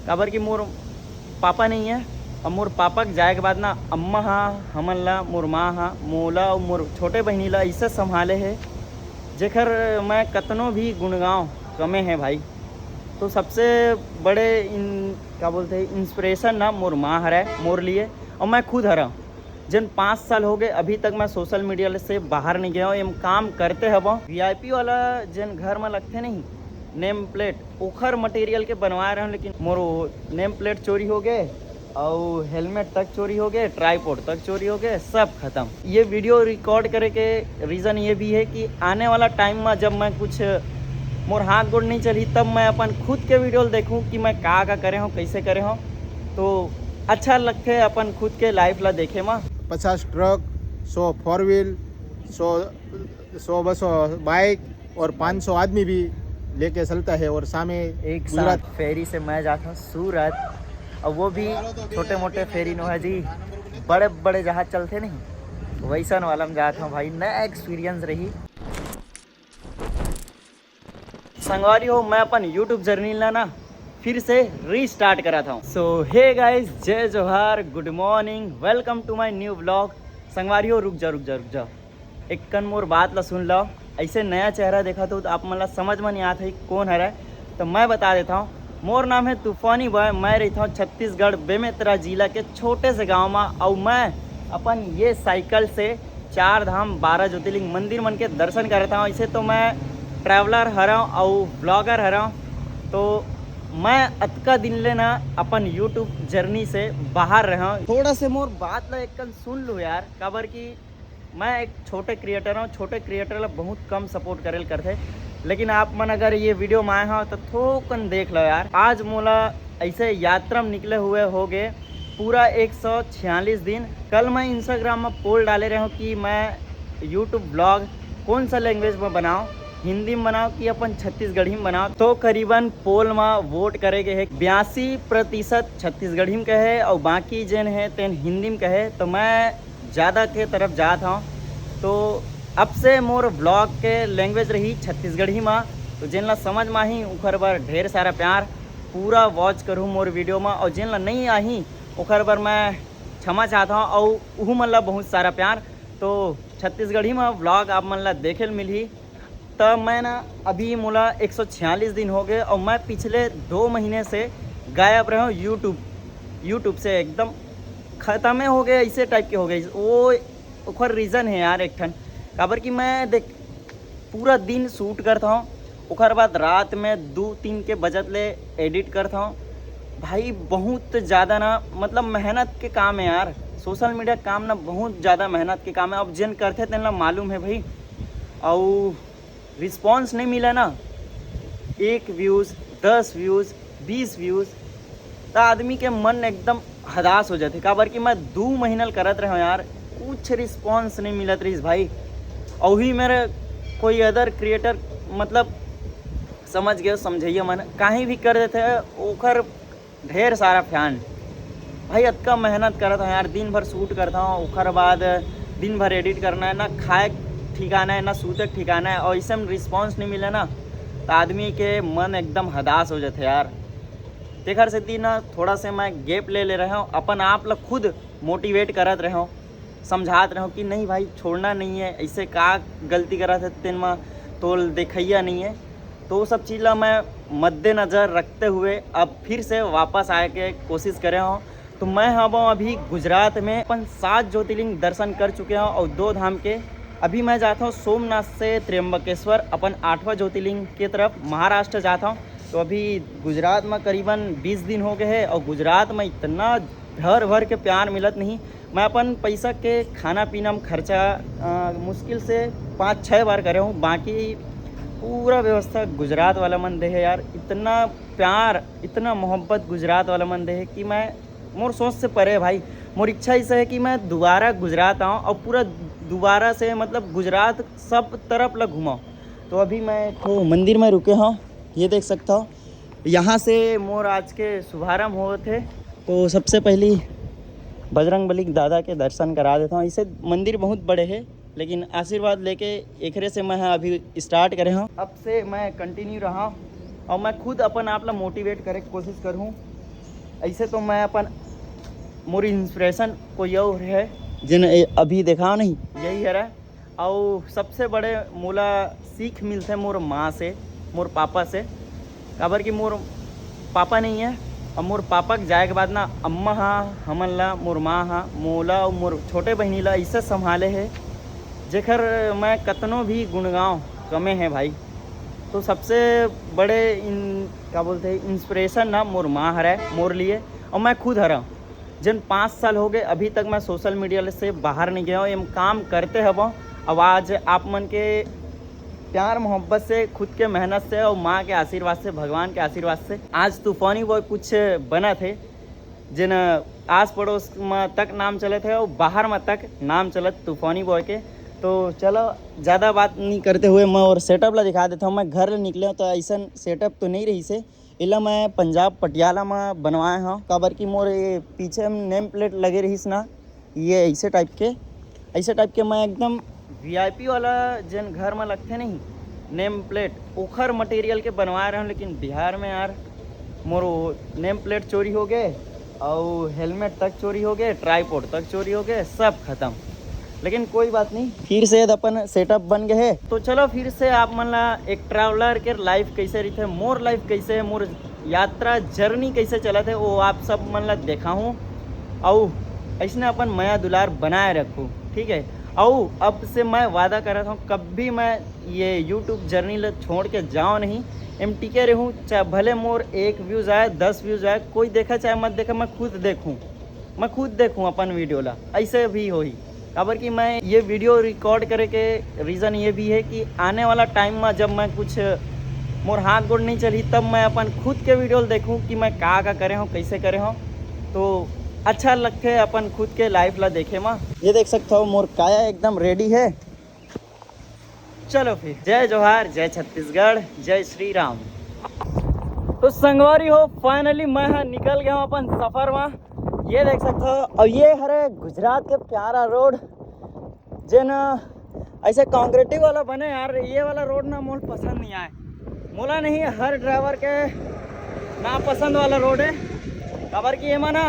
काबर कि मोर पापा नहीं है और मोर पापा के जाए के बाद ना अम्मा हाँ हमन ला मोर माँ हाँ मोला और मोर छोटे बहनी ला ऐसे संभाले है जेकर मैं कतनों भी गुणगांव कमे हैं भाई। तो सबसे बड़े क्या बोलते हैं इंस्पिरेशन ना मोर माँ हरा मोर लिए और मैं खुद हरा जिन 5 साल हो गए अभी तक मैं सोशल मीडिया से बाहर नहीं गया हूँ। एम काम करते हब वीआईपी वाला जिन घर में लगते नहीं नेम प्लेट ओखर मटेरियल के बनवा रहे हैं, लेकिन मोर नेम प्लेट चोरी हो गए और हेलमेट तक चोरी हो गए, ट्राईपोड तक चोरी हो गए, सब खत्म। ये वीडियो रिकॉर्ड करे के रीज़न ये भी है कि आने वाला टाइम में जब मैं कुछ मोर हाथ गोड़ नहीं चली तब मैं अपन खुद के वीडियो देखूँ कि मैं का करे हूँ कैसे करे हूँ, तो अच्छा लगते है अपन खुद के लाइफ ला देखे में। 50 ट्रक, 100 फोर व्हील, 100 200 बाइक और 500 आदमी भी लेके चलता है। और सामने एक साथ फेरी से मैं जाता हूँ सूरत, और वो भी छोटे मोटे फेरी नो है जी, बड़े बड़े जहाज चलते नहीं वैसा वाला में जाता हूँ भाई। नया एक्सपीरियंस रही। संगवारी हो मैं अपन यूट्यूब जर्नी ला ना फिर से रीस्टार्ट करा था। सो हे गाइस, जय जोहार, good morning, welcome to my new blog. संगवारी हो रुक जा एक कन मोर बात ला सुन लो। ऐसे नया चेहरा देखा तो आप मतलब समझ में नहीं आता है कौन है, तो मैं बता देता हूँ। मोर नाम है तूफानी बॉय, मैं रहता हूँ छत्तीसगढ़ बेमेतरा जिला के छोटे से गांव में, और मैं अपन ये साइकिल से 4 धाम 12 ज्योतिर्लिंग मंदिर मन के दर्शन करता हूँ। ऐसे तो मैं ट्रैवलर हरा हूँ और ब्लॉगर हरा हूँ, तो मैं अतका दिन लेना अपन यूट्यूब जर्नी से बाहर रहा हूँ। थोड़ा से मोर बात ला एक कन सुन लो यार, काबर कि मैं एक छोटे क्रिएटर हूँ। छोटे क्रिएटर ला बहुत कम सपोर्ट करेल करते, लेकिन आप मन अगर ये वीडियो में आए हो तो थोकन देख लो यार। आज मोला ऐसे यात्रा में निकले हुए हो गए पूरा 146 दिन। कल मैं इंस्टाग्राम में पोल डाले रहा हूँ कि मैं यूट्यूब ब्लॉग कौन सा लैंग्वेज में बनाऊँ, हिंदी में बनाओ कि अपन छत्तीसगढ़ी में बनाओ। तो करीबन पोल में वोट करेगे है 82% छत्तीसगढ़ी में कहे और बाकी जन है तेन हिंदी में कहे, तो मैं ज़्यादा के तरफ जाता हूँ। तो अब से मोर ब्लॉग के लैंग्वेज रही छत्तीसगढ़ी में, तो जिन ला समझ में आही उखर बर ढेर सारा प्यार, पूरा वॉच करूँ मोर वीडियो में, और जिन ला नहीं आही उखर बर मैं क्षमा चाहता हूँ और उहू मन ला बहुत सारा प्यार। तो छत्तीसगढ़ी में ब्लॉग आप मन ला देखे मिली। तब मैं ना अभी मोला 146 दिन हो गए और मैं पिछले 2 महीने से गायब रहा हूँ यूट्यूब से, एकदम ख़त्म हो गए, ऐसे टाइप के हो गए। वो ओखर रीज़न है यार एक ठन, काबर कि मैं देख पूरा दिन शूट करता हूँ, ओखर बाद रात में 2-3 के बजत ले एडिट करता हूँ भाई। बहुत ज़्यादा ना मतलब मेहनत के काम है यार, सोशल मीडिया काम ना बहुत ज़्यादा मेहनत के काम है। अब जिन करते तेन मालूम है भाई, और रिस्पॉन्स नहीं मिला ना, 1 व्यूज़ 10 व्यूज़ 20 व्यूज़, तो आदमी के मन एकदम हदास हो जाते। काबर कि मैं 2 महीना करत रहा हूँ यार, कुछ रिस्पॉन्स नहीं मिलत रही भाई। और ही मेरे कोई अदर क्रिएटर मतलब समझ गए समझिए मन कहीं भी कर देते हैं ओखर ढेर सारा फैन भाई। अतका मेहनत करता हूँ यार, दिन भर शूट करता हूँ, ओखर बाद दिन भर एडिट करना है, ना खाए ठिकाना है ना सूते ठिकाना है, और इससे में रिस्पॉन्स नहीं मिले ना तो आदमी के मन एकदम हदास हो जाते यार। तेखर से ना थोड़ा से मैं गैप ले रहा हूँ, अपन आप लोग खुद मोटिवेट करत रहे हो, समझात रहे हो कि नहीं भाई छोड़ना नहीं है, ऐसे का गलती करा था तेन में तो देखैया नहीं है। तो वो सब चीज़ ला मैं मद्देनज़र रखते हुए अब फिर से वापस आए के कोशिश करे हूँ। तो मैं हम अभी गुजरात में अपन 7 ज्योतिर्लिंग दर्शन कर चुके हैं और 2 धाम के। अभी मैं जाता हूँ सोमनाथ से त्र्यंबकेश्वर, अपन 8वां ज्योतिर्लिंग की तरफ महाराष्ट्र जाता हूँ। तो अभी गुजरात में करीबन 20 दिन हो गए हैं, और गुजरात में इतना भर के प्यार मिलत नहीं। मैं अपन पैसा के खाना पीना में खर्चा मुश्किल से 5-6 बार करे हूँ, बाकी पूरा व्यवस्था गुजरात वाला मन दे है यार। इतना प्यार इतना मोहब्बत गुजरात वाला मन दे है कि मैं मोर सोच से परे है भाई। मोर इच्छा ऐसा है कि मैं दोबारा गुजरात आऊँ और पूरा दोबारा से मतलब गुजरात सब तरफ ला घुमाऊँ। तो अभी मैं तो मंदिर में रुके हूँ, ये देख सकता हूँ, यहाँ से मोर आज के शुभारंभ हुए थे। तो सबसे पहली बजरंगबली दादा के दर्शन करा देता हूँ। इसे मंदिर बहुत बड़े हैं, लेकिन आशीर्वाद लेके एकरे से मैं अभी स्टार्ट करे हूँ। अब से मैं कंटिन्यू रहा और मैं खुद अपन आप ला मोटिवेट करे कोशिश करूँ ऐसे तो मैं अपन मोर इंस्पिरेशन कोई और है जिन अभी देखा नहीं यही है रहा। और सबसे बड़े मोला सीख मिलते मोर माँ से, मोर पापा से। काबर कि मोर पापा नहीं है और मोर पापा के जाए के बाद ना अम्मा हाँ हमन ला, मोर माँ हाँ मोला और मोर छोटे बहनी ला ऐसे संभाले है जेकर मैं कतनों भी गुणगांव कमे हैं भाई। तो सबसे बड़े क्या बोलते हैं इंस्पिरेशन ना मोर माँ हरा मोर लिए। और मैं खुद हरा जिन 5 साल हो गए अभी तक मैं सोशल मीडिया से बाहर नहीं गया हूँ। एम काम करते हब। अब आज आप मन के प्यार मोहब्बत से, खुद के मेहनत से और माँ के आशीर्वाद से, भगवान के आशीर्वाद से आज तूफानी बॉय कुछ बना थे जिन आस पड़ोस में तक नाम चले थे और बाहर में तक नाम चलत तूफानी बॉय के। तो चलो ज़्यादा बात नहीं करते हुए मैं और सेटअप ला दिखा देता हूँ। मैं घर निकले हूँ तो ऐसा सेटअप तो नहीं रही से, इला मैं पंजाब पटियाला में बनवाए हूँ। काबर की मोर ये पीछे नेम प्लेट लगे रहीस ना, ये ऐसे टाइप के मैं एकदम वीआईपी वाला जिन घर में लगते नहीं नेम प्लेट ओखर मटेरियल के बनवा रहे हूँ। लेकिन बिहार में यार मोर नेम प्लेट चोरी हो गए और हेलमेट तक चोरी हो गए, ट्राईपोड तक चोरी हो गए, सब खत्म। लेकिन कोई बात नहीं, फिर से अपन सेटअप बन गए है। तो चलो फिर से आप मन ला एक ट्रैवलर के लाइफ कैसे रही थे, मोर लाइफ कैसे है, मोर यात्रा जर्नी कैसे चला थे वो आप सब मन ला देखा हूँ। और ऐसे अपन माया दुलार बनाए रखूँ, ठीक है। और अब से मैं वादा कर रहा हूँ कभी मैं ये यूट्यूब जर्नी ला छोड़ के जाऊँ नहीं, एम टिके रहूँ। चाहे भले मोर 1 व्यूज़ आए 10 व्यूज़ आए, कोई देखा चाहे मत देखा, मैं खुद देखूँ अपन वीडियो ला। ऐसे भी हो ही खबर कि मैं ये वीडियो रिकॉर्ड करे के रीज़न ये भी है कि आने वाला टाइम में जब मैं कुछ मोर हाथ गोड़ नहीं चली तब मैं अपन खुद के वीडियो देखूं कि मैं का करे हूँ, कैसे करे हूँ। तो अच्छा लगते है अपन खुद के लाइफ ला देखे माँ। ये देख सकते हो मोर काया एकदम रेडी है। चलो फिर जय जोहार, जय छत्तीसगढ़, जय श्री राम। तो संगवारी हो फाइनली मैं निकल गया हूँ अपन सफ़र में। ये देख सकते हो और ये हरे गुजरात के प्यारा रोड जिन ऐसे कॉन्क्रीटिव वाला बने यार। ये वाला रोड ना मोल पसंद नहीं आए, मोला नहीं हर ड्राइवर के ना पसंद वाला रोड है। खबर कि एमा ना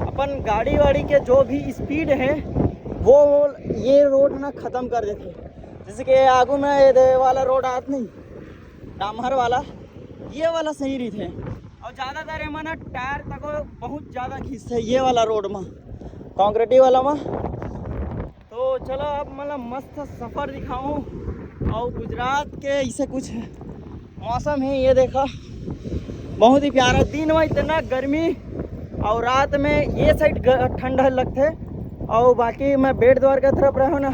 अपन गाड़ी वाड़ी के जो भी स्पीड है वो ये रोड ना ख़त्म कर देते। जैसे कि आगू में ये वाला रोड आत नहीं डामहर वाला, ये वाला सही रही थे। और ज़्यादातर एमा ना टायर तक बहुत ज़्यादा खींचते है ये वाला रोड में, कॉन्क्रीटिव वाला में। तो चलो अब मतलब मस्त सफ़र दिखाऊँ। और गुजरात के ऐसे कुछ मौसम है, ये देखा बहुत ही प्यारा। दिन में इतना गर्मी और रात में ये साइड ठंडा लगते। और बाकी मैं बेट द्वार का तरफ रहा हूँ ना,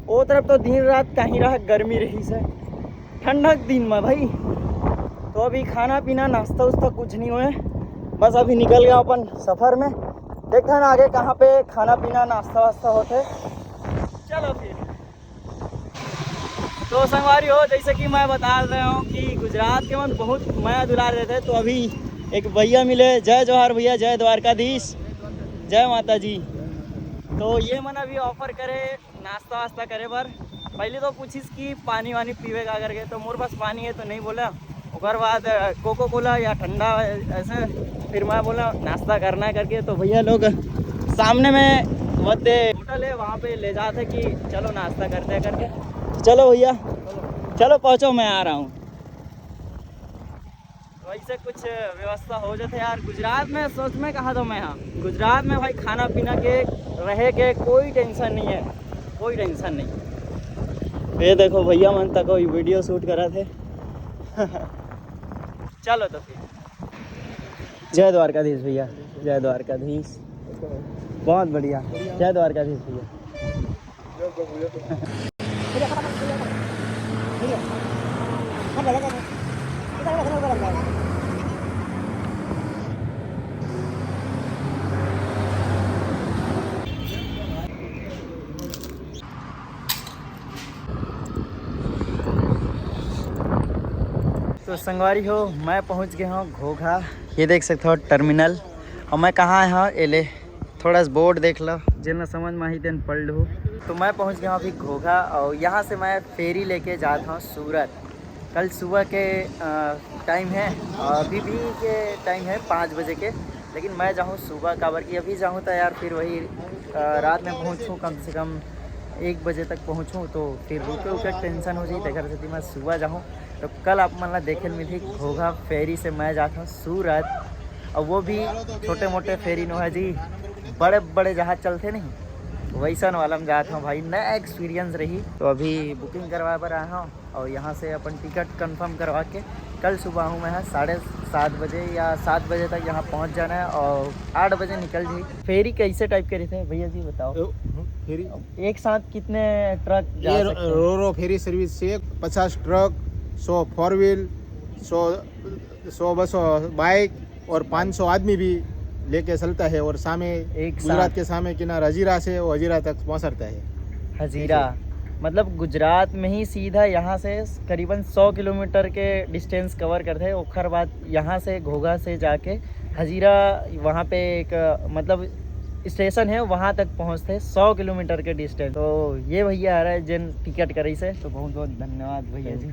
वो तरफ तो दिन रात कहीं रहा गर्मी रही से, ठंडक दिन में भाई। तो अभी खाना पीना नाश्ता उस्ता कुछ नहीं हुए, बस अभी निकल गया अपन सफ़र में। देखते ना आगे कहाँ पे खाना पीना नाश्ता वास्ता होते। चलो फिर। तो संगवारी हो जैसे कि मैं बता रहा हूँ कि गुजरात के मन बहुत माया दुलार देते। तो अभी एक भैया मिले, जय जोहार भैया, जय द्वारकाधीश, जय माता जी। तो ये मन अभी ऑफर करे नाश्ता वास्ता करे पर पहले तो पूछिस कि पानी वानी पीवे का करके, तो मोर पास पानी है तो नहीं बोला। उसके बाद कोको कोला या ठंडा ऐसे, फिर मैं बोला नाश्ता करना है करके। तो भैया लोग सामने में वते होटल है वहाँ पे ले जाते कि चलो नाश्ता करते हैं करके। चलो भैया चलो पहुँचो, मैं आ रहा हूँ। तो ऐसे कुछ व्यवस्था हो जाते यार। गुजरात में सोच में कहा था मैं, यहाँ गुजरात में भाई खाना पीना के रहे के कोई टेंशन नहीं है, कोई टेंशन नहीं। ये देखो भैया मन तक कोई वीडियो शूट करा थे। चलो तो फिर जय द्वारकाधीश भैया, जय द्वारकाधीश, बहुत बढ़िया, जय द्वारकाधीश भैया। तो संगवारी हो मैं पहुंच गया हूँ घोघा। ये देख सकते हो टर्मिनल। और मैं कहाँ आया हूँ एले थोड़ा सा बोर्ड देख लो, जिन समझ में ही दिन पढ़ लूँ। तो मैं पहुंच गया हूँ अभी घोघा और यहाँ से मैं फेरी लेके जाता हूँ सूरत। कल सुबह के टाइम है, अभी भी के टाइम है 5 बजे के। लेकिन मैं जाऊँ सुबह काबर की अभी जाऊँ तो यार फिर वही रात में पहुँचूँ कम से कम 1 बजे तक पहुँचूँ तो फिर रुके उके टेंशन हो जाती घर से मैं सुबह जाऊँ। तो कल आप मन ला देखे में थी घोघा फेरी से मैं जाता हूँ सूरत, और वो भी छोटे मोटे फेरी नो है जी, बड़े बड़े जहाज चलते नहीं वैसन वाला में जाता हूँ भाई। नया एक्सपीरियंस रही। तो अभी बुकिंग करवा पर आया हूँ और यहाँ से अपन टिकट कंफर्म करवा के कल सुबह हूँ मैं 7:30 बजे या 7 बजे तक यहाँ पहुँच जाना है और 8 बजे निकल जी। फेरी कैसे टाइप करे थे भैया जी बताओ? फेरी एक साथ कितने ट्रक जा ये सकते हैं? रो फेरी सर्विस से 50 ट्रक, 100 4 व्हील, 100 बस बाइक और 500 आदमी भी लेके चलता है। और सामे एक गुजरात साथ के सामे किनारा हजीरा से वो हजीरा तक पहुंचता है। हजीरा मतलब गुजरात में ही सीधा यहाँ से करीबन 100 किलोमीटर के डिस्टेंस कवर करते हैं। ओखर बाद यहाँ से घोघा से जाके हजीरा वहाँ पे एक मतलब स्टेशन है वहाँ तक पहुँचते 100 किलोमीटर के डिस्टेंस। तो ये भैया आ रहा है जिन टिकट करी से, तो बहुत बहुत धन्यवाद भैया जी।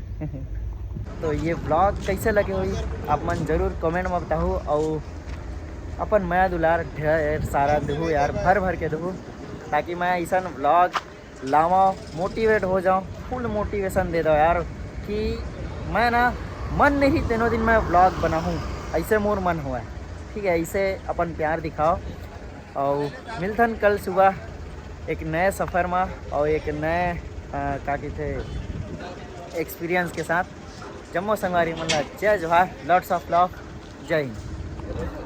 तो ये ब्लॉग कैसे लगे हुई आप मन जरूर कमेंट में बताओ। और अपन मैं दुलार ढेर सारा दूँ यार, भर भर के दूँ, ताकि मैं ऐसा ब्लॉग लावा मोटिवेट हो जाऊँ, फुल मोटिवेशन दे दो यार कि मैं ना मन नहीं तीनों दिन मैं ब्लॉग बनाऊँ, ऐसे मोर मन हुआ है। ठीक है, ऐसे अपन प्यार दिखाओ और मिलथन कल सुबह एक नए सफ़र में और एक नए का कहते एक्सपीरियंस के साथ। जम्मू संगवारी मतलब जय जोहार, लॉट्स ऑफ लव, जय हिंद।